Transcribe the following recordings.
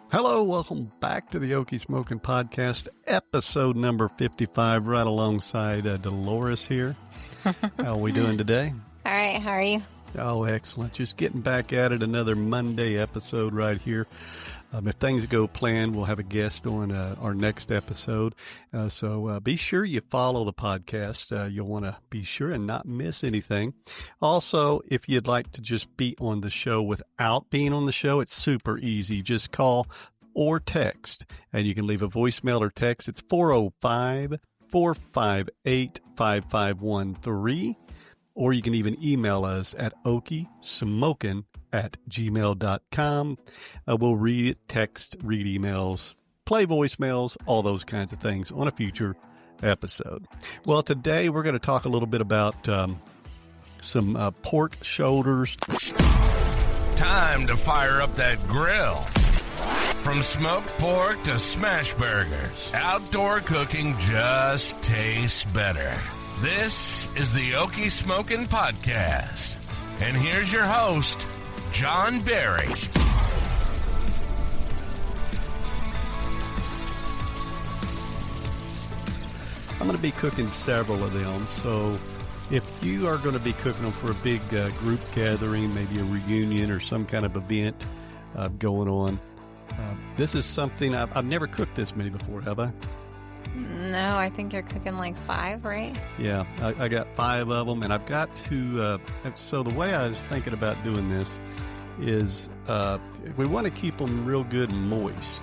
Hello, welcome back to the Okie Smokin podcast, episode number 55, right alongside Dolores here. How are we doing today? All right, how are you? Oh, excellent. Just getting back at it, another Monday episode right here. If things go planned, we'll have a guest on our next episode. So be sure you follow the podcast. You'll want to be sure and not miss anything. Also, if you'd like to just be on the show without being on the show, it's super easy. Just call or text, and you can leave a voicemail or text. It's 405-458-5513. Or you can even email us at okiesmokin@gmail.com. We'll read it, text, read emails, play voicemails, all those kinds of things on a future episode. Well, today we're going to talk a little bit about some pork shoulders. Time to fire up that grill. From smoked pork to smash burgers, outdoor cooking just tastes better. This is the Okie Smokin podcast. And here's your host, John Berry. I'm going to be cooking several of them. So if you are going to be cooking them for a big group gathering, maybe a reunion or some kind of event going on, this is something I've never cooked this many before, have I? No, I think you're cooking like 5, right? Yeah, I got 5 of them, and I've got to, so the way I was thinking about doing this is we want to keep them real good and moist.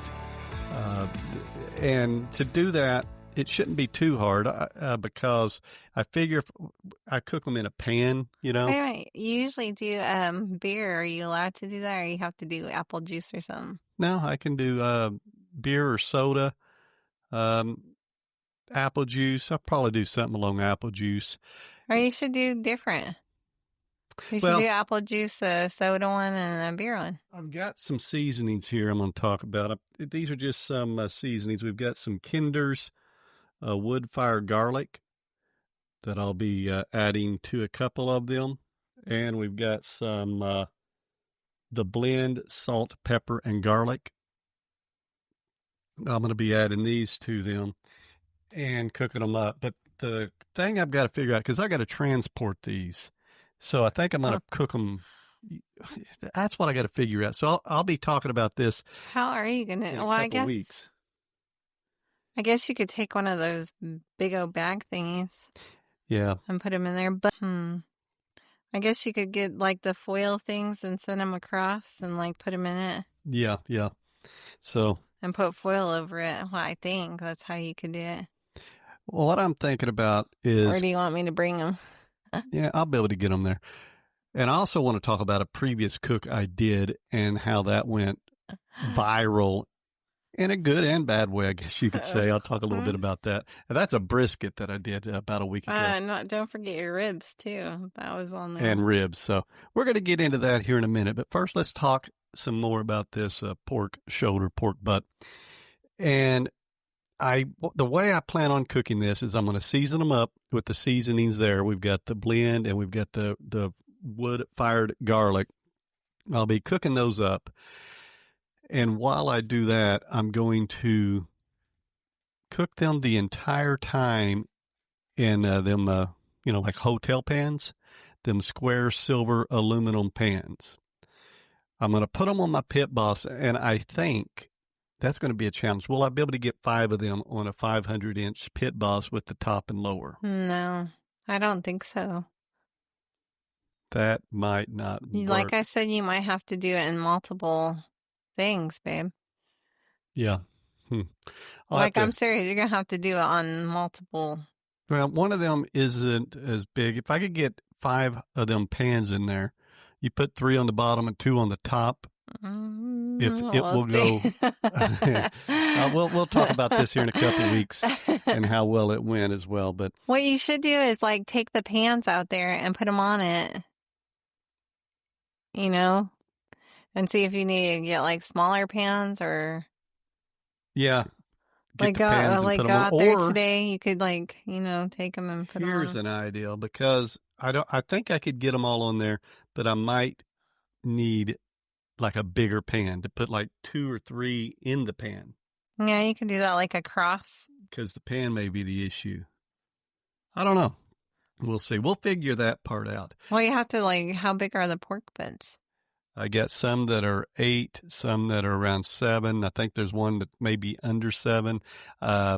And to do that, it shouldn't be too hard because I figure if I cook them in a pan, you know. Wait. You usually do beer. Are you allowed to do that, or you have to do apple juice or something? No, I can do beer or soda. Apple juice. I'll probably do something along apple juice. Or you should do different. You should do apple juice, a soda one, and a beer one. I've got some seasonings here I'm going to talk about. These are just some seasonings. We've got some Kinder's wood fire garlic that I'll be adding to a couple of them. And we've got some the blend salt, pepper, and garlic. I'm going to be adding these to them and cooking them up. But the thing I've got to figure out, because I got to transport these. So I think I'm going to cook them. That's what I got to figure out. So I'll be talking about this. How are you going to? Well, I guess. Weeks. I guess you could take one of those big old bag thingies. Yeah. And put them in there. But I guess you could get like the foil things and send them across and like put them in it. Yeah. So. And put foil over it. Well, I think that's how you could do it. Well, what I'm thinking about is... Or do you want me to bring them? Yeah, I'll be able to get them there. And I also want to talk about a previous cook I did and how that went viral in a good and bad way, I guess you could say. I'll talk a little bit about that. And that's a brisket that I did about a week ago. No, don't forget your ribs, too. That was on there. And ribs. So we're going to get into that here in a minute. But first, let's talk some more about this pork shoulder, pork butt. And the way I plan on cooking this is I'm going to season them up with the seasonings there. We've got the blend and we've got the wood-fired garlic. I'll be cooking those up. And while I do that, I'm going to cook them the entire time in them, like hotel pans, them square silver aluminum pans. I'm going to put them on my pit boss, and I think that's going to be a challenge. Will I be able to get 5 of them on a 500-inch pit boss with the top and lower? No, I don't think so. That might not work. Like I said, you might have to do it in multiple things, babe. Yeah. I'm serious. You're going to have to do it on multiple. Well, one of them isn't as big. If I could get 5 of them pans in there, you put 3 on the bottom and 2 on the top. If it will go, we'll talk about this here in a couple of weeks and how well it went as well. But what you should do is like take the pans out there and put them on it, and see if you need to get like smaller pans or yeah, go out there today. You could take them and put them on. Here's an idea, because I think I could get them all on there, but I might need like a bigger pan, to put like 2 or 3 in the pan, Yeah, you could do that like a cross. because the pan may be the issue. I don't know. We'll see. We'll figure that part out. Well, you have to like, how big are the pork butts? I got some that are 8, some that are around 7. I think there's one that may be under 7,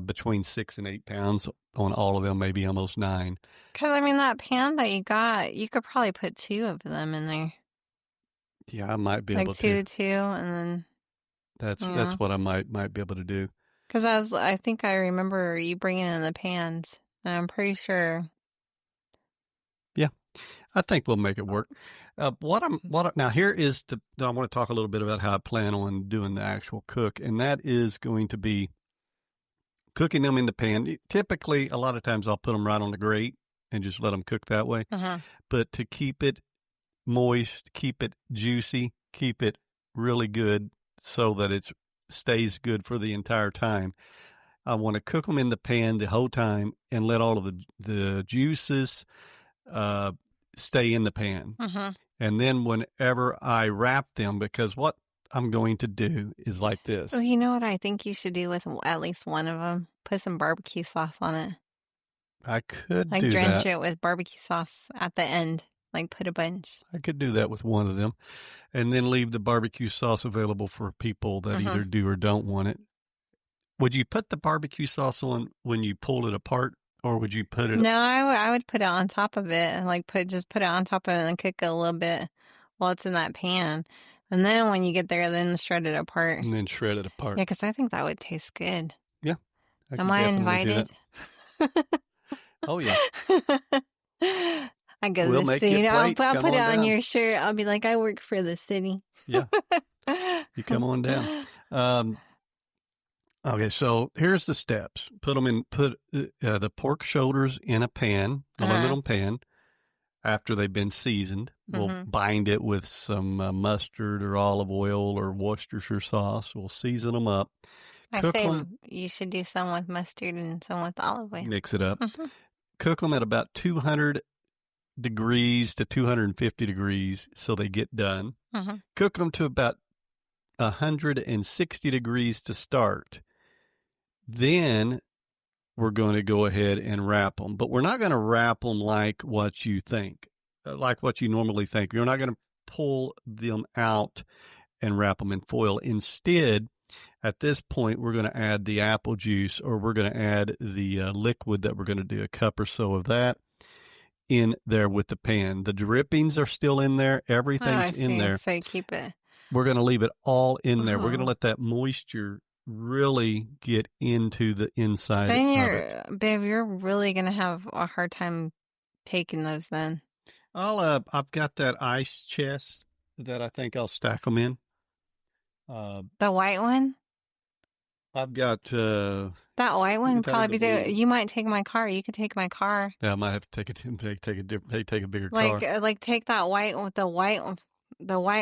between 6 and 8 pounds on all of them, maybe almost 9. Because, I mean, that pan that you got, you could probably put 2 of them in there. Yeah, I might be Like able 2, to. 2, and then... That's Yeah. what I might be able to do. Because I think I remember you bringing in the pans, and I'm pretty sure... Yeah, I think we'll make it work. Now here is I want to talk a little bit about how I plan on doing the actual cook, and that is going to be cooking them in the pan. Typically, a lot of times I'll put them right on the grate and just let them cook that way. Uh-huh. But to keep it moist, keep it juicy, keep it really good so that it stays good for the entire time, I want to cook them in the pan the whole time and let all of the juices stay in the pan. Uh-huh. And then whenever I wrap them, because what I'm going to do is like this. Oh, you know what I think you should do with at least one of them? Put some barbecue sauce on it. I could Like do drench that. it with barbecue sauce at the end. Like put a bunch. I could do that with one of them, and then leave the barbecue sauce available for people that either do or don't want it. Would you put the barbecue sauce on when you pull it apart, or would you put it? No, I would put it on top of it, and like just put it on top of it and cook it a little bit while it's in that pan, and then when you get there, then shred it apart. And then shred it apart. Yeah, because I think that would taste good. Yeah. Am I invited? Oh yeah. I go We'll to the make you city. a I'll plate. put Come it on on down. your shirt. I'll be like, I work for the city. Yeah. You come on down. Okay, so here's the steps. Put the pork shoulders in a pan, a little pan, after they've been seasoned. We'll bind it with some mustard or olive oil or Worcestershire sauce. We'll season them up. I say you should do some with mustard and some with olive oil. Mix it up. Cook them at about 200 degrees to 250 degrees so they get done. Cook them to about 160 degrees to start. Then we're going to go ahead and wrap them. But we're not going to wrap them like what you think, like what you normally think. You're not going to pull them out and wrap them in foil. Instead, at this point, we're going to add the apple juice, or we're going to add the liquid that we're going to do, a cup or so of that, in there with the pan. The drippings are still in there. Everything's in there. So keep it. We're going to leave it all in there. We're going to let that moisture really get into the inside of it. Babe, you're really going to have a hard time taking those then. I've got that ice chest that I think I'll stack them in. The white one? I've got that white one probably be you might take my car. You could take my car. Yeah, I might have to take a bigger car. Like take that white with the white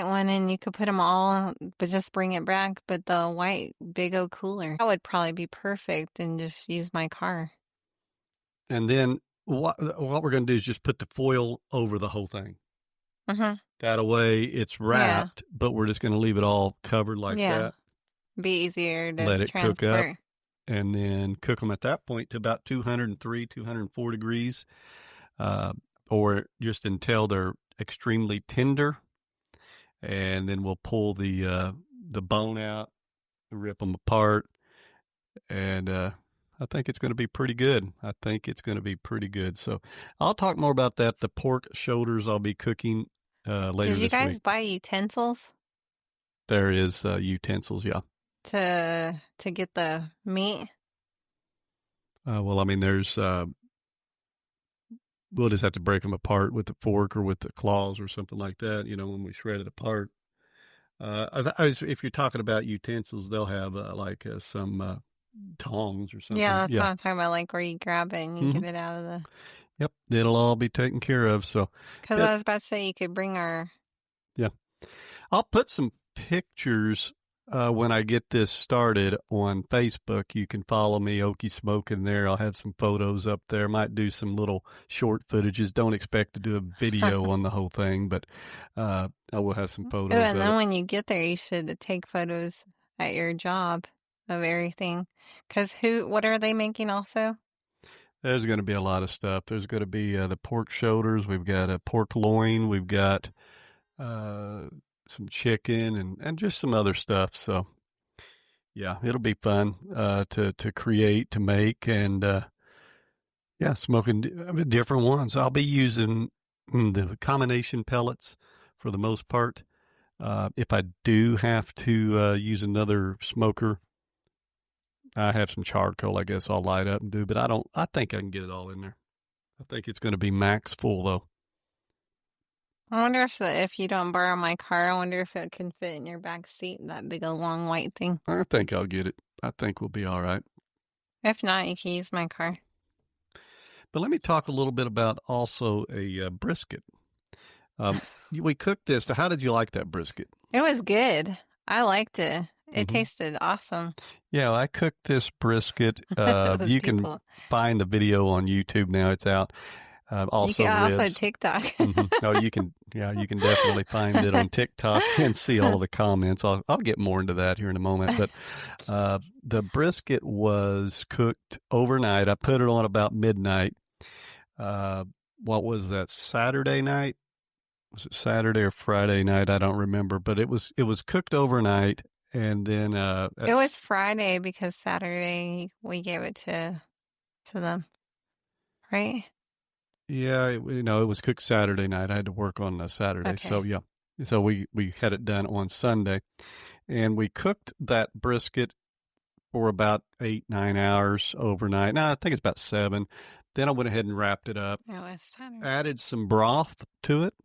one, and you could put them all, but just bring it back. But the white big old cooler, that would probably be perfect, and just use my car. And then what we're going to do is just put the foil over the whole thing. That way it's wrapped, but we're just going to leave it all covered like that. Be easier to let it transport. cook up, and then cook them at that point to about 203, 204 degrees, or just until they're extremely tender. And then we'll pull the bone out, rip them apart, and I think it's going to be pretty good. So I'll talk more about that. The pork shoulders I'll be cooking later this week. Did you guys buy utensils? There is utensils, yeah. To get the meat? Well, I mean, there's we'll just have to break them apart with the fork or with the claws or something like that, when we shred it apart. If you're talking about utensils, they'll have some tongs or something. Yeah, that's what I'm talking about, like where you grab it and you get it out of the... Yep, it'll all be taken care of. So, because I was about to say you could bring our... Yeah. I'll put some pictures when I get this started on Facebook, you can follow me, Okie Smokin there. I'll have some photos up there. Might do some little short footages. Don't expect to do a video on the whole thing, but I will have some Oh, photos and of then it. when you get there, you should take photos at your job of everything. Because what are they making also? There's going to be a lot of stuff. There's going to be the pork shoulders. We've got a pork loin. We've got some chicken and just some other stuff. So yeah, it'll be fun to create, to make, and yeah, smoking different ones. I'll be using the combination pellets for the most part. If I do have to use another smoker, I have some charcoal, I guess I'll light up and do, but I think I can get it all in there. I think it's going to be max full though. I wonder if you don't borrow my car, I wonder if it can fit in your back seat, that big old long white thing. I think I'll get it. I think we'll be all right. If not, you can use my car. But let me talk a little bit about also a brisket. We cooked this. How did you like that brisket? It was good. I liked it. It Mm-hmm. tasted awesome. Yeah, I cooked this brisket. You can find the video on YouTube now. It's out. Also, also TikTok. Mm-hmm. Oh, you can. Yeah, you can definitely find it on TikTok and see all of the comments. I'll get more into that here in a moment. But the brisket was cooked overnight. I put it on about midnight. What was that? Saturday night? Was it Saturday or Friday night? I don't remember. But it was cooked overnight. And then it was Friday because Saturday we gave it to them, right? Yeah, it was cooked Saturday night. I had to work on Saturday, Okay. so yeah. So we had it done on Sunday, and we cooked that brisket for about 8-9 hours overnight. No, I think it's about 7. Then I went ahead and wrapped it up. It was Saturday. Added some broth to it.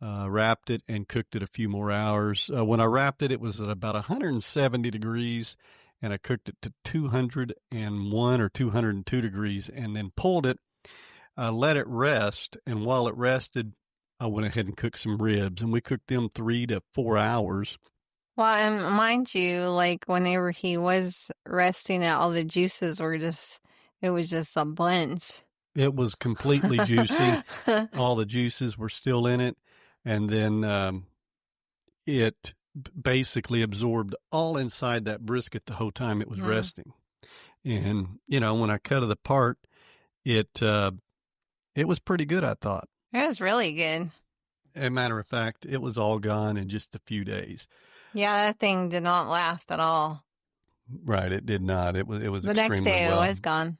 Wrapped it and cooked it a few more hours. When I wrapped it, it was at about 170 degrees, and I cooked it to 201 or 202 degrees, and then pulled it, let it rest, and while it rested, I went ahead and cooked some ribs, and we cooked them 3 to 4 hours. Well, and mind you, like whenever he was resting, all the juices were it was just a bunch. It was completely juicy. All the juices were still in it. And then it basically absorbed all inside that brisket the whole time it was resting. And, when I cut it apart, it was pretty good, I thought. It was really good. As a matter of fact, it was all gone in just a few days. Yeah, that thing did not last at all. Right, it did not. It was the extremely next day well. It was gone.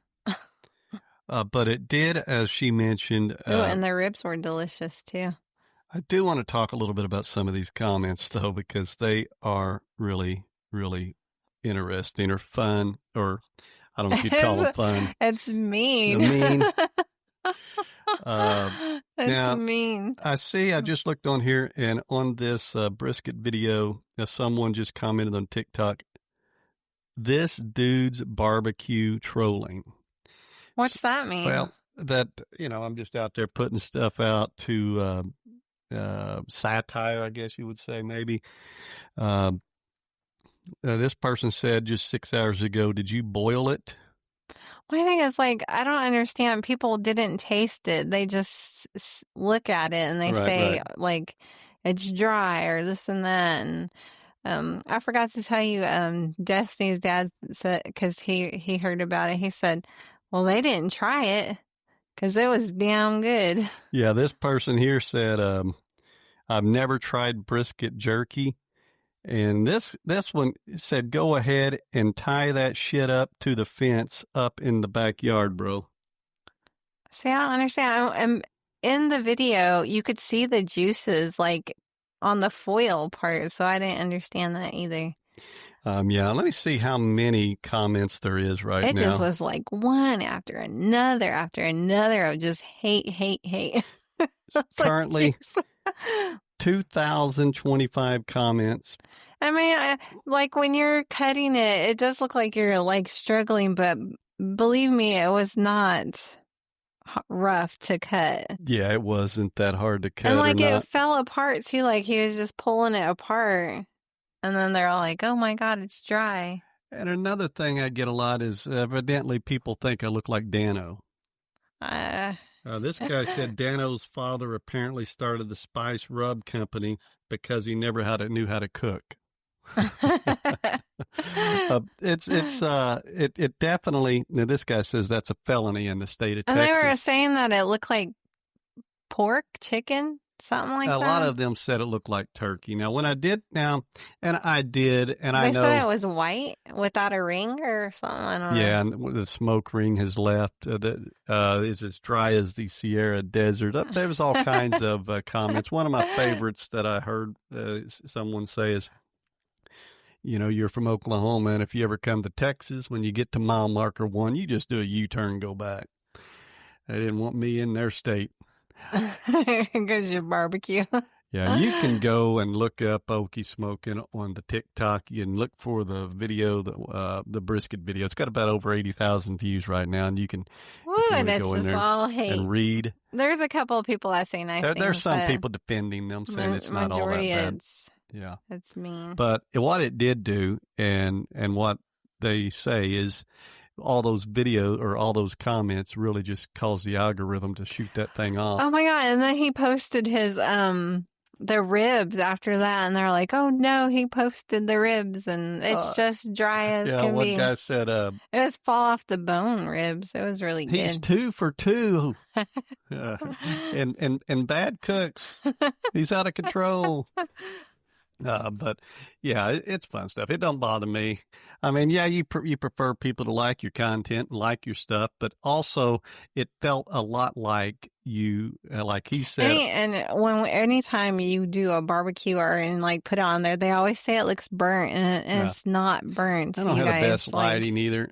But it did, as she mentioned. And the ribs were delicious too. I do want to talk a little bit about some of these comments, though, because they are really, really interesting or fun, or I don't know if you'd call them fun. It's mean. Mean. It's mean. I just looked on here, and on this brisket video, someone just commented on TikTok, "This dude's barbecue trolling." What's that mean? Well, that, I'm just out there putting stuff out to satire, I guess you would say, maybe. This person said just 6 hours ago, "Did you boil it?" My thing is, I don't understand. People didn't taste it. They just look at it and they say, it's dry or this and that. And I forgot to tell you, Destiny's dad said, because he heard about it, he said, well, they didn't try it because it was damn good. Yeah, this person here said, "I've never tried brisket jerky." And this one said, "Go ahead and tie that shit up to the fence up in the backyard, bro." See, I don't understand. In the video, you could see the juices on the foil part, so I didn't understand that either. Yeah, let me see how many comments there is right now. It just was one after another of just hate, hate, hate. Currently, 2,025 comments. I mean, when you're cutting it, it does look like you're struggling, but believe me, it was not rough to cut. Yeah, it wasn't that hard to cut. And it fell apart too, he was just pulling it apart. And then they're all like, oh my God, it's dry. And another thing I get a lot is evidently people think I look like Dano. This guy said Dano's father apparently started the spice rub company because he never knew how to cook. It definitely. Now this guy says that's a felony in the state of Texas. And they were saying that it looked like pork, chicken, something like that. A lot of them said it looked like turkey. Now, when I did, and I did, and I know they said it was white without a ring or something. I don't know. Yeah, and the smoke ring has left. That is as dry as the Sierra Desert. There was all kinds of comments. One of my favorites that I heard someone say is, you're from Oklahoma, and if you ever come to Texas, when you get to mile marker 1, you just do a U-turn and go back. They didn't want me in their state. Because you barbecue. Yeah, you can go and look up Okie Smokin on the TikTok. You can look for the video, the brisket video. It's got about over 80,000 views right now, and you can, and it's go in just there all hate. And read. There's a couple of people that say nice things. There's some people defending them, saying it's not all that bad. Yeah, it's mean. But what it did do, and what they say is, all those videos or all those comments really just caused the algorithm to shoot that thing off. Oh my God. And then he posted his the ribs after that, and they're like, oh no, he posted the ribs and it's just dry as can be. One guy said it was fall off the bone ribs. It was really good. He's 2 for 2. And bad cooks. He's out of control. But yeah, it's fun stuff. It don't bother me. I mean, yeah, you prefer people to like your content and like your stuff, but also it felt a lot like you, like he said. Anytime you do a barbecue and put it on there, they always say it looks burnt, and it's not burnt. I don't have the best lighting either.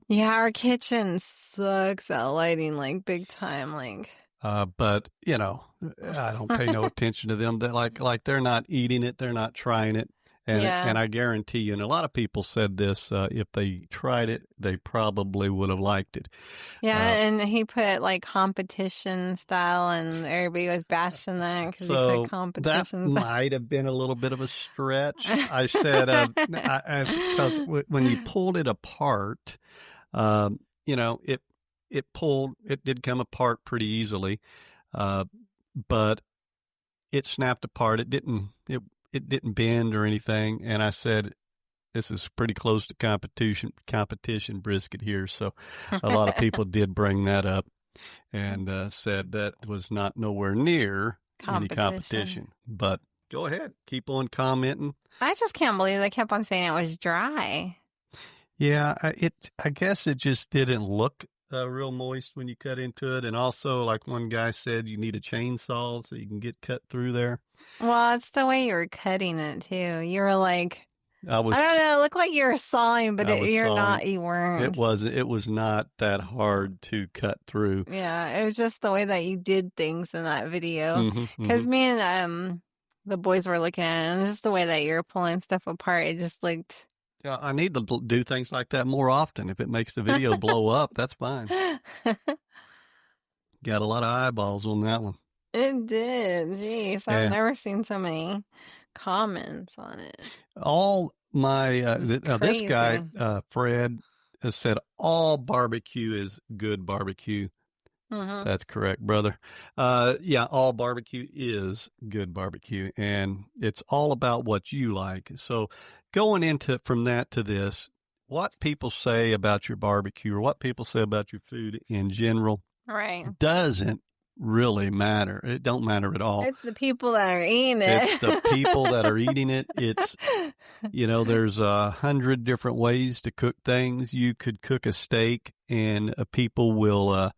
Yeah, our kitchen sucks at lighting big time. But I don't pay no attention to them. That like they're not eating it, they're not trying it, and I guarantee you. And a lot of people said this: if they tried it, they probably would have liked it. Yeah, and he put competition style, and everybody was bashing that because he put competition. That might have been a little bit of a stretch. I said because when you pulled it apart, it did come apart pretty easily, but it snapped apart. It didn't bend or anything. And I said, this is pretty close to competition brisket here. So a lot of people did bring that up and said that was not nowhere near any competition. But go ahead, keep on commenting. I just can't believe they kept on saying it was dry. Yeah, I guess it just didn't look real moist when you cut into it. And also, like one guy said, you need a chainsaw so you can get cut through there. Well, it's the way you were cutting it too. You were I don't know, it looked like you were sawing, but you weren't. It was not that hard to cut through. Yeah, it was just the way that you did things in that video. Because me and the boys were looking at it, and just the way that you were pulling stuff apart, it just looked... Yeah, I need to do things like that more often. If it makes the video blow up, that's fine. Got a lot of eyeballs on that one. It did. Jeez, I've never seen so many comments on it. All my this guy Fred has said all barbecue is good barbecue. That's correct, brother. All barbecue is good barbecue, and it's all about what you like. So going into from that to this, what people say about your barbecue or what people say about your food in general doesn't really matter. It don't matter at all. It's the people that are eating it. It's the people that are eating it. It's, there's 100 different ways to cook things. You could cook a steak and people will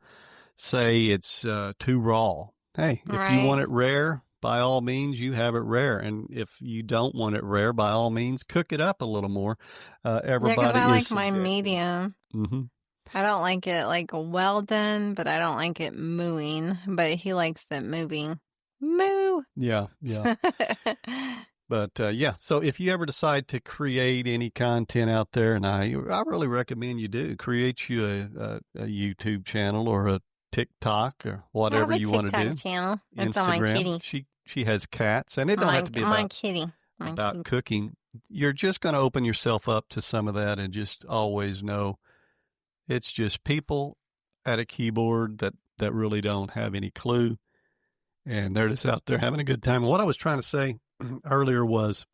say it's too raw. Hey, if you want it rare, by all means, you have it rare. And if you don't want it rare, by all means, cook it up a little more. Everybody I like mine medium. I don't like it well done, but I don't like it mooing. But he likes it moving. Moo! Yeah. But, so if you ever decide to create any content out there, and I really recommend you do, create you a YouTube channel or a TikTok or whatever you want to do. Channel. It's Instagram. on my kitty. She has cats, and it don't have to be about kitty. about cooking, you're just going to open yourself up to some of that, and just always know it's just people at a keyboard that really don't have any clue, and they're just out there having a good time. And what I was trying to say earlier was,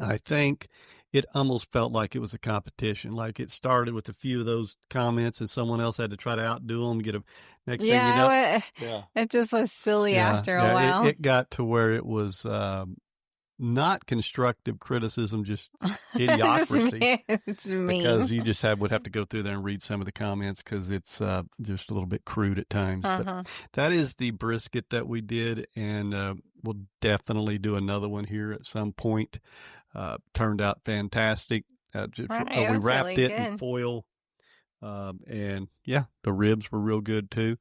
I think it almost felt like it was a competition. Like it started with a few of those comments, and someone else had to try to outdo them, get a next thing you know. It just was silly after a while. It got to where it was not constructive criticism, just idiocracy. It's mean. Because you just would have to go through there and read some of the comments, because it's just a little bit crude at times. But that is the brisket that we did, and we'll definitely do another one here at some point. Turned out fantastic. We wrapped really it good. in foil, and the ribs were real good too.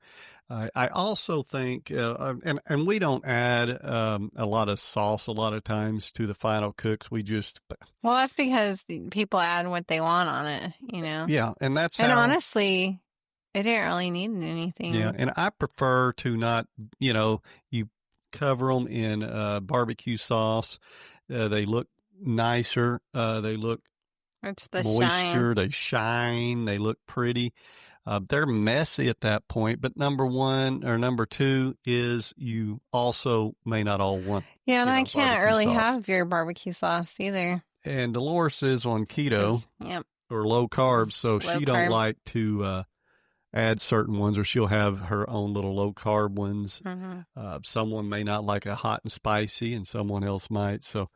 I also think, and we don't add a lot of sauce a lot of times to the final cooks. We just that's because people add what they want on it, Yeah, and that's and honestly, it didn't really need anything. Yeah, and I prefer to not, you cover them in barbecue sauce. They look nicer. They look it's the moisture. They shine. They look pretty. They're messy at that point, but number two is you also may not all want. Yeah, and I can't really have your barbecue sauce either. And Dolores is on keto or low carbs, so she don't like to add certain ones, or she'll have her own little low carb ones. Someone may not like a hot and spicy, and someone else might. So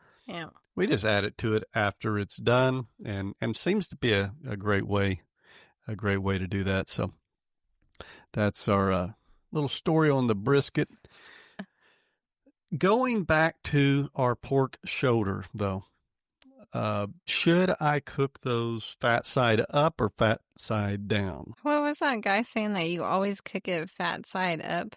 we just add it to it after it's done, and seems to be a great way. A great way to do that. So that's our little story on the brisket. Going back to our pork shoulder, though, should I cook those fat side up or fat side down? What was that guy saying, that you always cook it fat side up?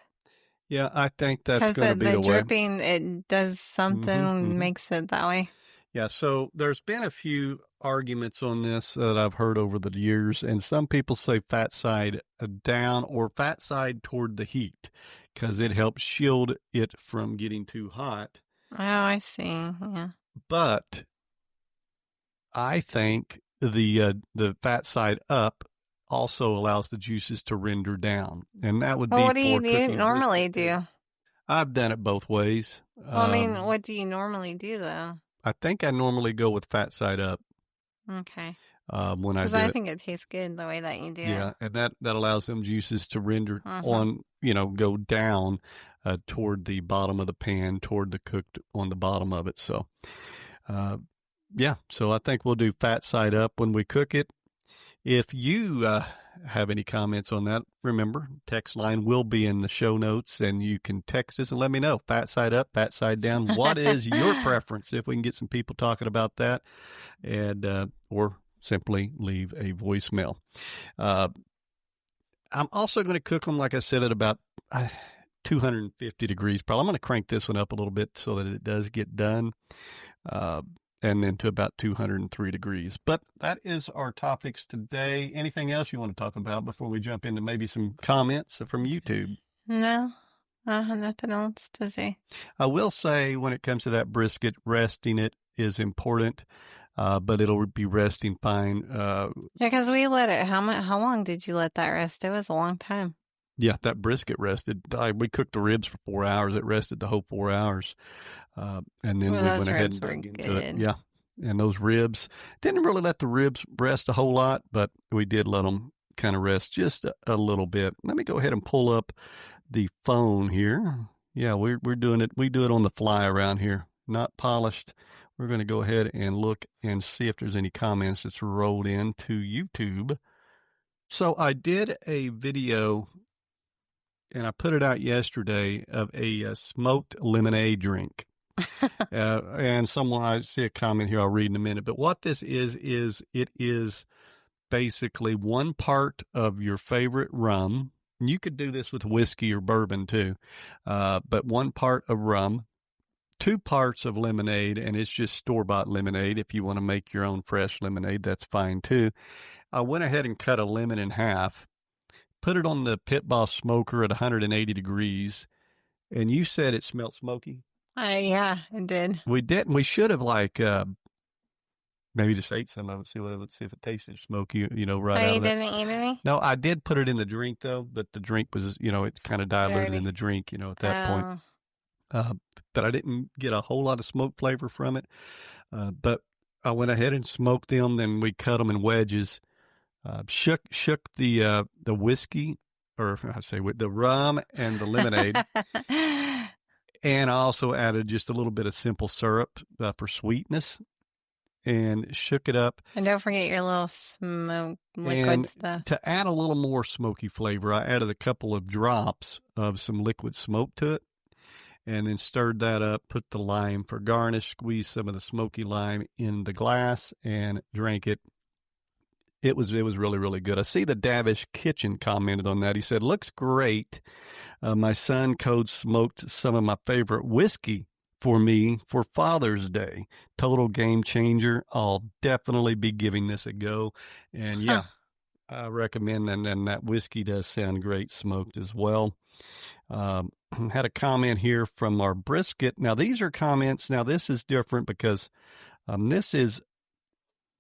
Yeah, I think that's going to be the way. Because the dripping, it does something, makes it that way. Yeah, so there's been a few arguments on this that I've heard over the years, and some people say fat side down or fat side toward the heat, because it helps shield it from getting too hot. Oh, I see. Yeah. But I think the fat side up also allows the juices to render down, and that would be. What do you normally do? I've done it both ways. Well, what do you normally do though? I think I normally go with fat side up. Okay. Because I think it tastes good the way that you do it. Yeah, and that allows them juices to render on, go down toward the bottom of the pan, toward the cooked on the bottom of it. So, so I think we'll do fat side up when we cook it. If you have any comments on that, remember, text line will be in the show notes, and you can text us and let me know. Fat side up, fat side down. What is your preference? If we can get some people talking about that, and or simply leave a voicemail. I'm also going to cook them, like I said, at about 250 degrees. Probably I'm going to crank this one up a little bit so that it does get done. And then to about 203 degrees. But that is our topics today. Anything else you want to talk about before we jump into maybe some comments from YouTube? No, I have nothing else to say. I will say, when it comes to that brisket, resting it is important, but it'll be resting fine. Because we let it, how long did you let that rest? It was a long time. Yeah, that brisket rested. We cooked the ribs for 4 hours. It rested the whole 4 hours. And then we went ahead and dug into it. Yeah. And those ribs, didn't really let the ribs rest a whole lot, but we did let them kind of rest just a little bit. Let me go ahead and pull up the phone here. Yeah, we're doing it. We do it on the fly around here, not polished. We're going to go ahead and look and see if there's any comments that's rolled into YouTube. So I did a video, and I put it out yesterday, of a smoked lemonade drink. And I see a comment here I'll read in a minute. But what this is it is basically 1 part of your favorite rum. And you could do this with whiskey or bourbon too. But 1 part of rum, 2 parts of lemonade, and it's just store-bought lemonade. If you want to make your own fresh lemonade, that's fine too. I went ahead and cut a lemon in half, put it on the Pit Boss smoker at 180 degrees, and you said it smelled smoky? Yeah, it did. We didn't. We should have maybe just ate some of it. Let's see if it tasted smoky. Right out You of that. didn't eat any? No, I did put it in the drink though, but the drink was it kind of diluted in the drink. At that point. But I didn't get a whole lot of smoke flavor from it. But I went ahead and smoked them. Then we cut them in wedges. Shook the whiskey, or I say with the rum and the lemonade, and I also added just a little bit of simple syrup for sweetness, and shook it up. And don't forget your little smoke liquid stuff. To add a little more smoky flavor, I added a couple of drops of some liquid smoke to it, and then stirred that up. Put the lime for garnish, squeezed some of the smoky lime in the glass, and drank it. It was really, really good. I see the Davish Kitchen commented on that. He said, looks great. My son Code smoked some of my favorite whiskey for me for Father's Day. Total game changer. I'll definitely be giving this a go. And yeah, I recommend, and that whiskey does sound great smoked as well. Had a comment here from our Brisket. Now, these are comments. Now, this is different because this is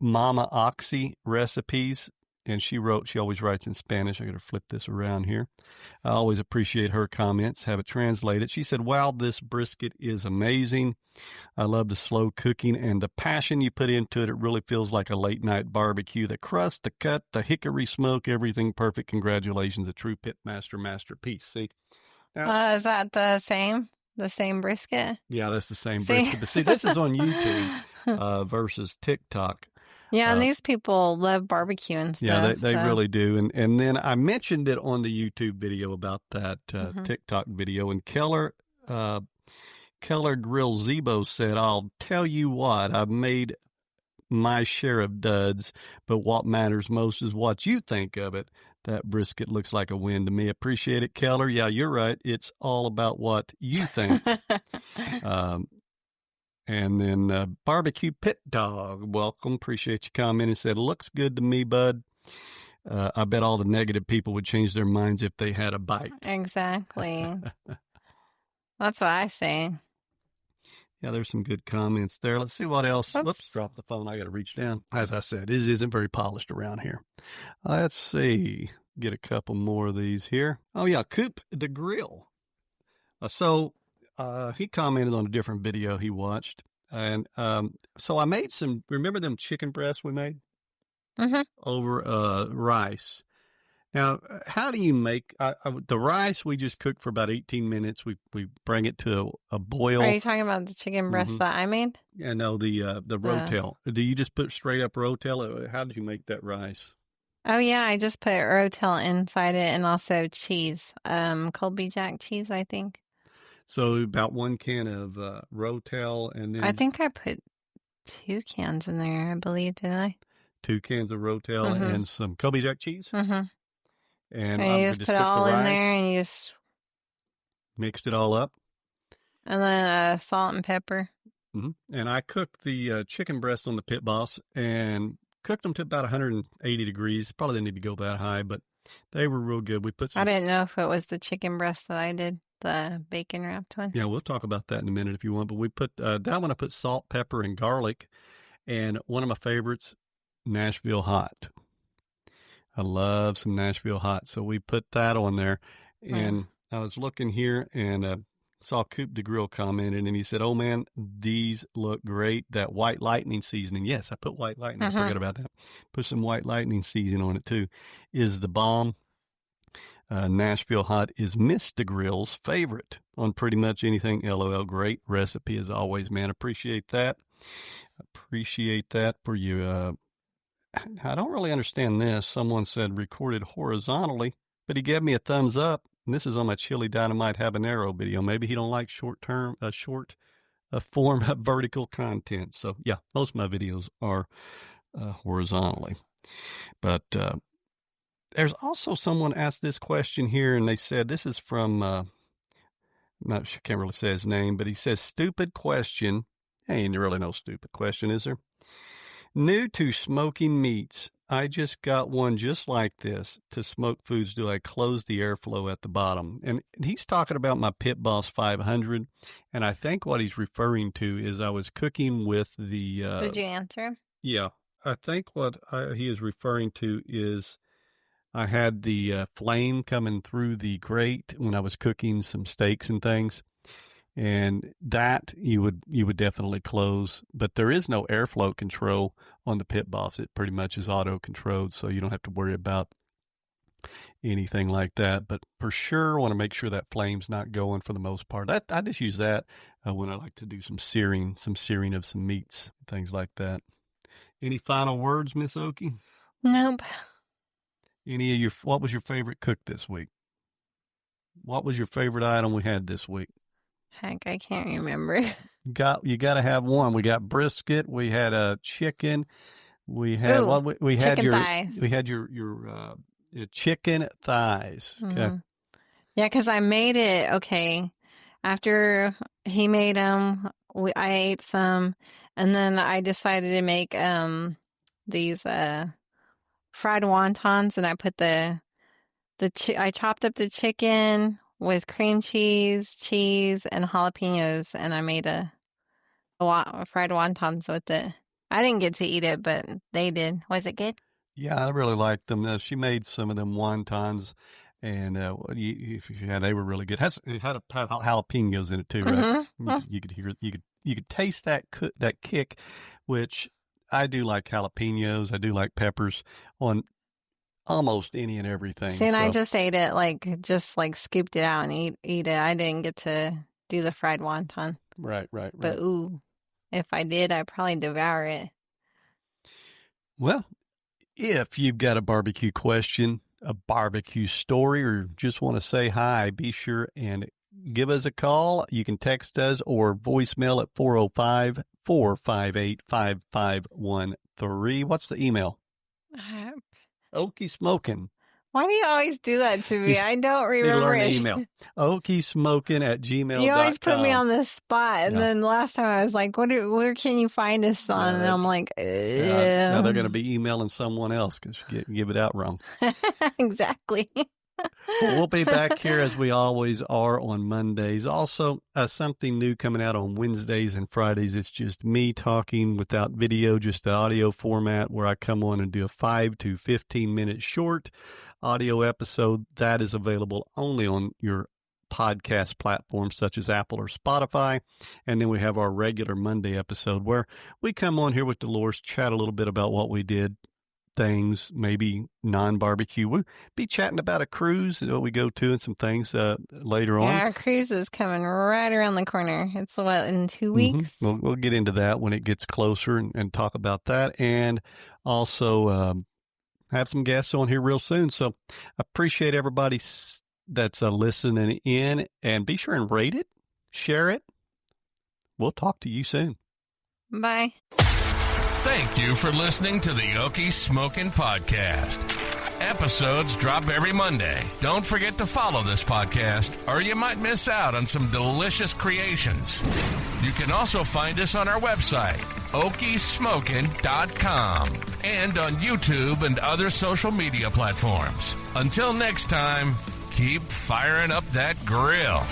Mama Okie recipes, and she always writes in Spanish. I got to flip this around here. I always appreciate her comments, have it translated. She said, wow, this brisket is amazing. I love the slow cooking and the passion you put into it. It really feels like a late night barbecue. The crust, the cut, the hickory smoke, everything perfect. Congratulations, a true pitmaster masterpiece. See? Now, is that the same brisket? Yeah, that's the same brisket. But see, this is on YouTube versus TikTok. Yeah, and these people love barbecue and stuff. Yeah, they really do. And then I mentioned it on the YouTube video about that TikTok video. And Keller Grill Zebo said, I'll tell you what, I've made my share of duds, but what matters most is what you think of it. That brisket looks like a win to me. Appreciate it, Keller. Yeah, you're right. It's all about what you think. And then Barbecue Pit Dog, welcome. Appreciate you commenting. Said, looks good to me, bud. I bet all the negative people would change their minds if they had a bite. Exactly. That's what I say. Yeah, there's some good comments there. Let's see what else. Whoops, drop the phone. I got to reach down. As I said, it isn't very polished around here. Let's see. Get a couple more of these here. Oh, yeah, Coop the Grill. He commented on a different video he watched. And so I made some, remember them chicken breasts we made? Over rice. Now, how do you make the rice? We just cook for about 18 minutes. We bring it to a boil. Are you talking about the chicken breast that I made? Yeah, no, the rotel. Do you just put straight up rotel? How did you make that rice? Oh, yeah, I just put rotel inside it and also cheese, Colby Jack cheese, I think. So about 1 can of rotel, and then... I think I put 2 cans in there, I believe, didn't I? 2 cans of rotel and some Colby Jack cheese? And you just put it all in there and you just... Mixed it all up. And then salt and pepper. And I cooked the chicken breasts on the Pit Boss and cooked them to about 180 degrees. Probably didn't need to go that high, but they were real good. We put some... I didn't know if it was the chicken breast that I did, the bacon wrapped one. Yeah, we'll talk about that in a minute if you want. But we put that one, I put salt, pepper, and garlic. And one of my favorites, Nashville Hot. I love some Nashville Hot. So we put that on there. And I was looking here and saw Coop the Grill commented, and he said, oh, man, these look great. That White Lightning seasoning. Yes, I put White Lightning. I forgot about that. Put some White Lightning seasoning on it, too. Is the bomb. Nashville Hot is Mr. Grill's favorite on pretty much anything. LOL. Great recipe as always, man. Appreciate that. Appreciate that for you. I don't really understand this. Someone said recorded horizontally, but he gave me a thumbs up. And this is on my chili dynamite habanero video. Maybe he don't like short form vertical content. So yeah, most of my videos are horizontally. But there's also someone asked this question here, and they said this is from can't really say his name, but he says stupid question. Ain't really no stupid question, is there? New to smoking meats. I just got one just like this to Smoke Foods. Do I close the airflow at the bottom? And he's talking about my Pit Boss 500. And I think what he's referring to is I was cooking with the... Did you answer? Yeah. I think what he is referring to is I had the flame coming through the grate when I was cooking some steaks and things. And that you would definitely close, but there is no airflow control on the Pit Boss. It pretty much is auto controlled, so you don't have to worry about anything like that. But for sure, want to make sure that flame's not going for the most part. I just use that when I like to do some searing of some meats, things like that. Any final words, Miss Okie? Nope. What was your favorite cook this week? What was your favorite item we had this week? Heck, I can't remember. You got to have one. We got brisket. We had a chicken. We had we had chicken your thighs. We had your chicken thighs. Okay. Mm-hmm. Yeah, because I made it. Okay, after he made them, I ate some, and then I decided to make these fried wontons, and I put I chopped up the chicken with cream cheese, and jalapenos, and I made a fried wontons with it. I didn't get to eat it, but they did. Was it good? Yeah, I really liked them. She made some of them wontons, and they were really good. It had jalapenos in it too, right? Mm-hmm. You could hear, you could taste that kick, which I do like jalapenos. I do like peppers on almost any and everything. See, and I just ate it, just scooped it out and eat it. I didn't get to do the fried wonton. Right. But ooh, if I did, I'd probably devour it. Well, if you've got a barbecue question, a barbecue story, or just want to say hi, be sure and give us a call. You can text us or voicemail at 405-458-5513. What's the email? Okie Smokin. Why do you always do that to me? I don't remember it. Email. OkieSmokin@gmail.com. You always put me on the spot. And then last time I was like, where can you find this on? And I'm like, now they're going to be emailing someone else because you give it out wrong. Exactly. Well, we'll be back here as we always are on Mondays. Also, something new coming out on Wednesdays and Fridays. It's just me talking without video, just the audio format where I come on and do a 5 to 15 minute short audio episode. That is available only on your podcast platforms such as Apple or Spotify. And then we have our regular Monday episode where we come on here with Dolores, chat a little bit about what we did, things, maybe non-barbecue. We'll be chatting about a cruise that we go to and some things later on. Yeah, our cruise is coming right around the corner. It's in 2 weeks? Mm-hmm. We'll get into that when it gets closer and talk about that. And also have some guests on here real soon. So I appreciate everybody that's listening in. And be sure and rate it, share it. We'll talk to you soon. Bye. Thank you for listening to the Okie Smokin' Podcast. Episodes drop every Monday. Don't forget to follow this podcast, or you might miss out on some delicious creations. You can also find us on our website, okiesmokin.com, and on YouTube and other social media platforms. Until next time, keep firing up that grill.